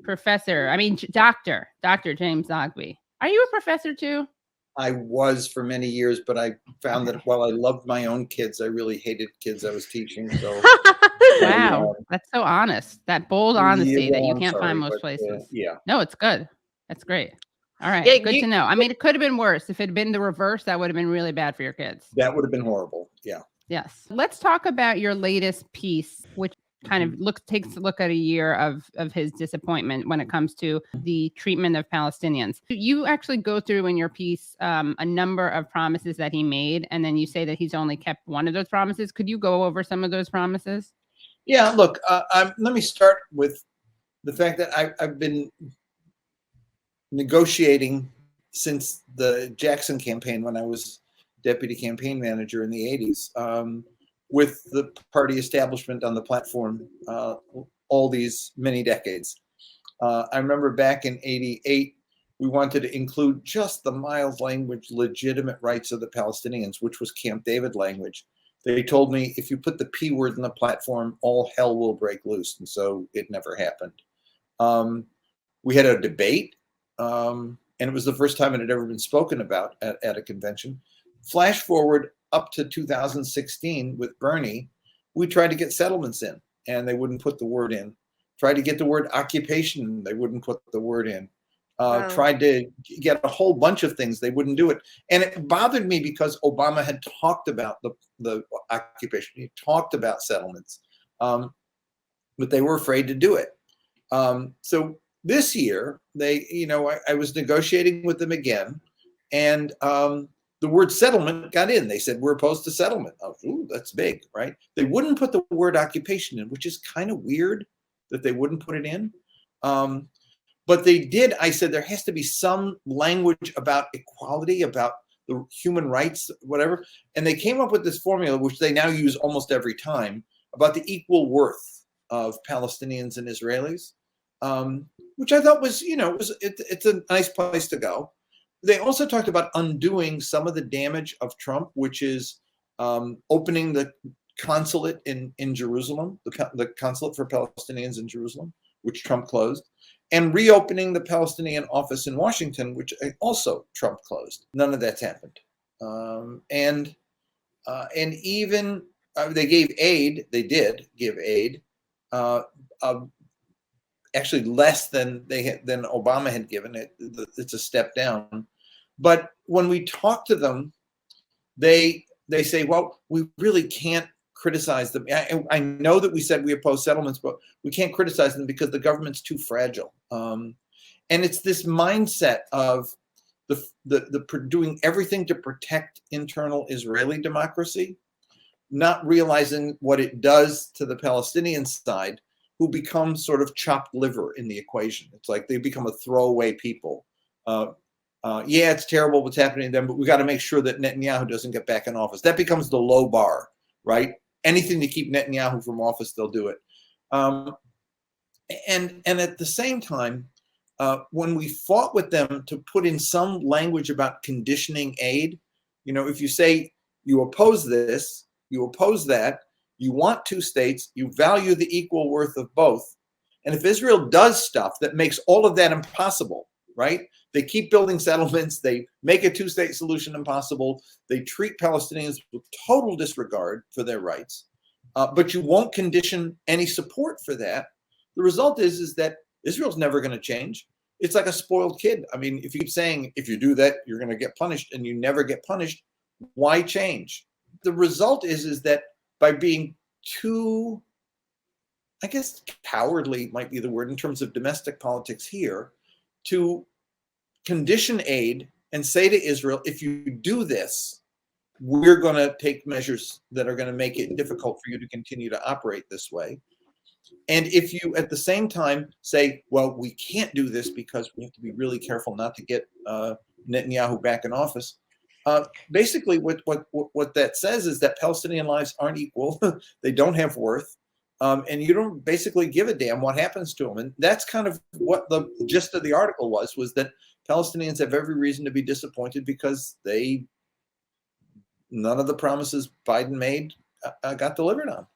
Dr. James Zogby. Are you a professor too? I was for many years, but I found that while I loved my own kids, I really hated kids I was teaching. So wow, that's so honest. That bold honesty yeah, that you I'm can't sorry, find most but, places. yeah. No, it's good. That's great. All right, Yeah, good to know. I mean, it could have been worse. If it had been the reverse, that would have been really bad for your kids. That would have been horrible. Yeah. Yes. Let's talk about your latest piece, which kind of takes a look at a year of his disappointment when it comes to the treatment of Palestinians. You actually go through in your piece a number of promises that he made, and then you say that he's only kept one of those promises. Could you go over some of those promises? Yeah, look, let me start with the fact that I've been negotiating since the Jackson campaign when I was deputy campaign manager in the 80s. With the party establishment on the platform all these many decades. I remember back in 88, we wanted to include just the mild language, legitimate rights of the Palestinians, which was Camp David language. They told me, if you put the P word in the platform, all hell will break loose. And so it never happened. We had a debate, and it was the first time it had ever been spoken about at a convention. Flash forward up to 2016 with Bernie, we tried to get settlements in, and they wouldn't put the word in. Tried to get the word occupation, they wouldn't put the word in. Wow. Tried to get a whole bunch of things, they wouldn't do it. And it bothered me because Obama had talked about the occupation, he talked about settlements, but they were afraid to do it. So this year, I was negotiating with them again, and the word settlement got in. They said, we're opposed to settlement. Oh, ooh, that's big, right? They wouldn't put the word occupation in, which is kind of weird that they wouldn't put it in. But they did. I said, there has to be some language about equality, about the human rights, whatever. And they came up with this formula, which they now use almost every time, about the equal worth of Palestinians and Israelis, which I thought was, it's a nice place to go. They also talked about undoing some of the damage of Trump, which is opening the consulate in Jerusalem, the consulate for Palestinians in Jerusalem, which Trump closed, and reopening the Palestinian office in Washington, which also Trump closed. None of that's happened. And even they gave aid. They did give aid, actually less than than Obama had given it. It's a step down. But when we talk to them, they say, well, we really can't criticize them. I know that we said we oppose settlements, but we can't criticize them because the government's too fragile. And it's this mindset of doing everything to protect internal Israeli democracy, not realizing what it does to the Palestinian side, who become sort of chopped liver in the equation. It's like they become a throwaway people. Yeah, it's terrible what's happening to them, but we got to make sure that Netanyahu doesn't get back in office. That becomes the low bar, right? Anything to keep Netanyahu from office, they'll do it. And at the same time, when we fought with them to put in some language about conditioning aid, if you say you oppose this, you oppose that, you want two states, you value the equal worth of both. And if Israel does stuff that makes all of that impossible, right? They keep building settlements, they make a two-state solution impossible, they treat Palestinians with total disregard for their rights, but you won't condition any support for that. The result is that Israel's never going to change. It's like a spoiled kid. I mean, if you keep saying, if you do that, you're going to get punished, and you never get punished, why change? The result is that by being too, I guess cowardly might be the word in terms of domestic politics here, to condition aid and say to Israel, if you do this, we're going to take measures that are going to make it difficult for you to continue to operate this way. And if you at the same time say, well, we can't do this because we have to be really careful not to get Netanyahu back in office, basically what that says is that Palestinian lives aren't equal. They don't have worth. And you don't basically give a damn what happens to them. And that's kind of what the gist of the article was that Palestinians have every reason to be disappointed because none of the promises Biden made got delivered on.